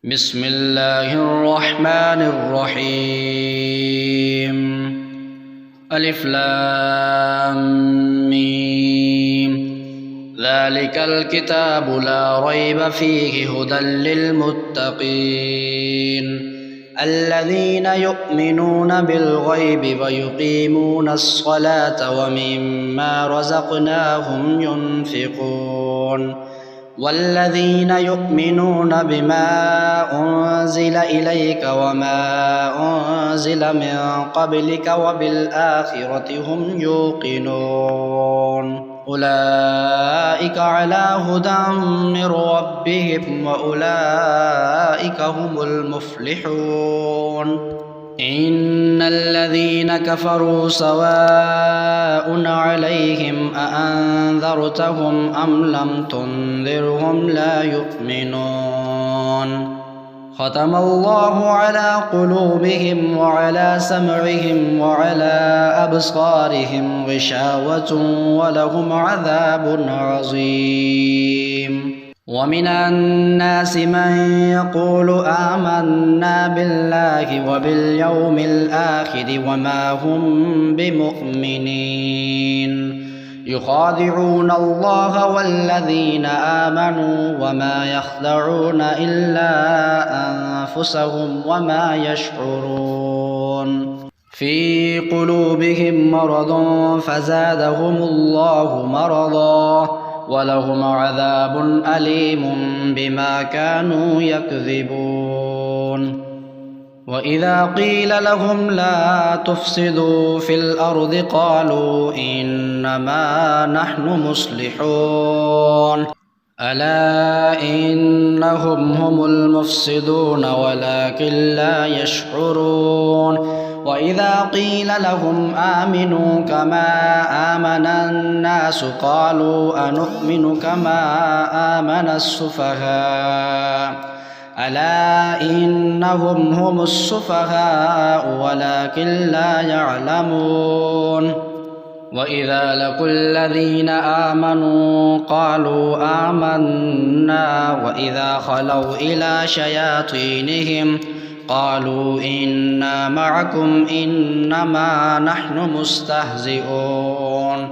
بسم الله الرحمن الرحيم. ألف لام ميم. ذلك الكتاب لا ريب فيه هدى للمتقين الذين يؤمنون بالغيب ويقيمون الصلاة ومما رزقناهم ينفقون والذين يؤمنون بما أنزل إليك وما أنزل من قبلك وبالآخرة هم يوقنون أولئك على هدى من ربهم وأولئك هم المفلحون. إن الذين كفروا سواء عليهم أأنذرتهم أم لم تنذرهم لا يؤمنون. ختم الله على قلوبهم وعلى سمعهم وعلى أبصارهم غشاوة ولهم عذاب عظيم. ومن الناس من يقول آمنا بالله وباليوم الآخر وما هم بمؤمنين يخادعون الله والذين آمنوا وما يخدعون إلا أنفسهم وما يشعرون. في قلوبهم مرض فزادهم الله مرضا ولهم عذاب أليم بما كانوا يكذبون. وإذا قيل لهم لا تفسدوا في الأرض قالوا إنما نحن مصلحون ألا إنهم هم المفسدون ولكن لا يشعرون. وإذا قيل لهم آمنوا كما آمن الناس قالوا أنؤمن كما آمن السفهاء ألا إنهم هم السفهاء ولكن لا يعلمون. وإذا لقوا الذين آمنوا قالوا آمنا وإذا خلوا إلى شياطينهم قالوا إنا معكم إنما نحن مستهزئون.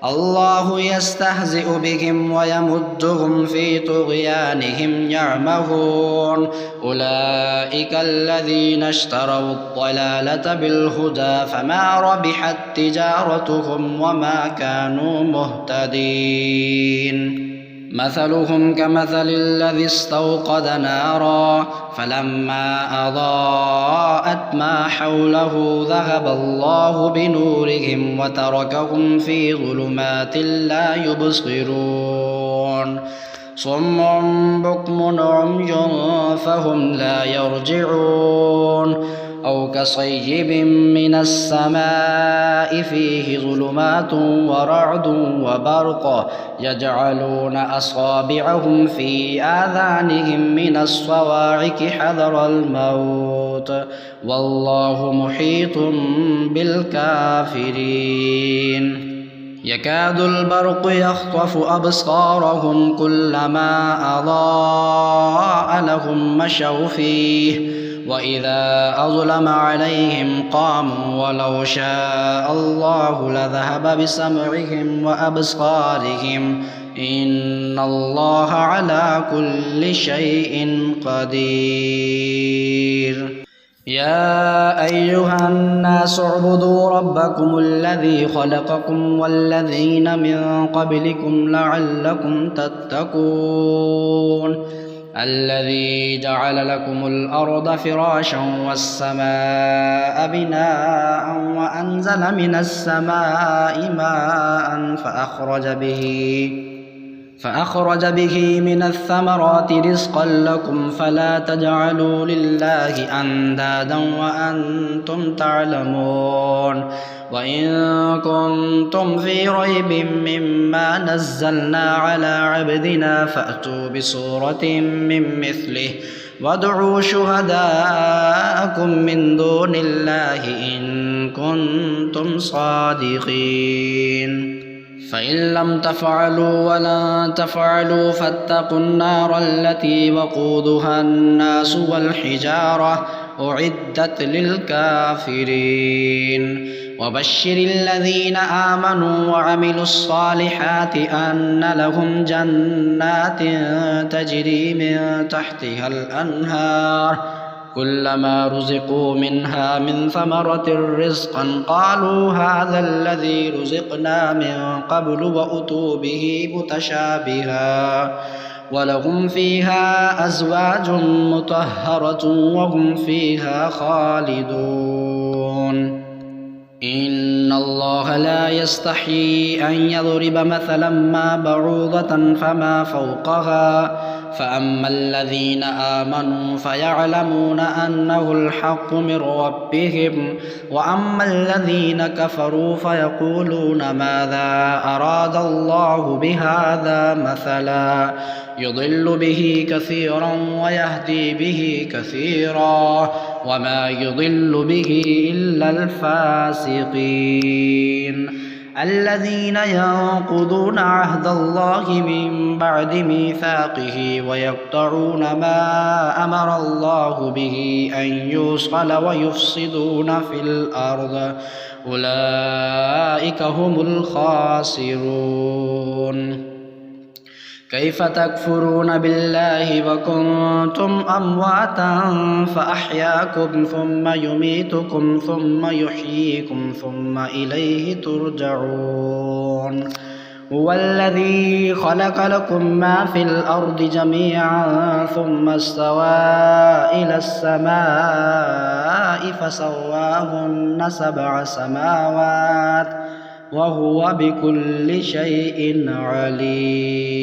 الله يستهزئ بهم ويمدهم في طغيانهم يعمهون. أولئك الذين اشتروا الضلالة بالهدى فما ربحت تجارتهم وما كانوا مهتدين. مثلهم كمثل الذي استوقد نارا فلما أضاءت ما حوله ذهب الله بنورهم وتركهم في ظلمات لا يبصرون. صم بكم عمي فهم لا يرجعون. أو كصيب من السماء فيه ظلمات ورعد وبرق يجعلون أصابعهم في آذانهم من الصواعق حذر الموت والله محيط بالكافرين. يكاد البرق يخطف أبصارهم كلما أضاء لهم مشوا فيه وإذا أظلم عليهم قاموا ولو شاء الله لذهب بسمعهم وأبصارهم إن الله على كل شيء قدير. يا أيها الناس اعبدوا ربكم الذي خلقكم والذين من قبلكم لعلكم تتقون الذي جعل لكم الأرض فراشا والسماء بناء وأنزل من السماء ماء فأخرج به من الثمرات رزقا لكم فلا تجعلوا لله أندادا وأنتم تعلمون. وإن كنتم في ريب مما نزلنا على عبدنا فأتوا بسورة من مثله وادعوا شهداءكم من دون الله إن كنتم صادقين. فإن لم تفعلوا ولن تفعلوا فاتقوا النار التي وقودها الناس والحجارة أعدت للكافرين وبشر الذين آمنوا وعملوا الصالحات أن لهم جنات تجري من تحتها الأنهار كلما رزقوا منها من ثمرة رزقا قالوا هذا الذي رزقنا من قبل وأتوا به متشابها ولهم فيها أزواج مطهرة وهم فيها خالدون إن الله لا يستحيي أن يضرب مثلا ما بعوضة فما فوقها فأما الذين آمنوا فيعلمون أنه الحق من ربهم وأما الذين كفروا فيقولون ماذا أراد الله بهذا مثلا يضل به كثيرا ويهدي به كثيرا وما يضل به إلا الفاسقين الذين ينقضون عهد الله من بعد ميثاقه ويقطعون ما أمر الله به أن يوصل ويفسدون في الأرض أولئك هم الخاسرون كيف تكفرون بالله وكنتم أمواتا فأحياكم ثم يميتكم ثم يحييكم ثم إليه ترجعون هو الذي خلق لكم ما في الأرض جميعا ثم استوى إلى السماء فسواهن 7 سماوات وهو بكل شيء عليم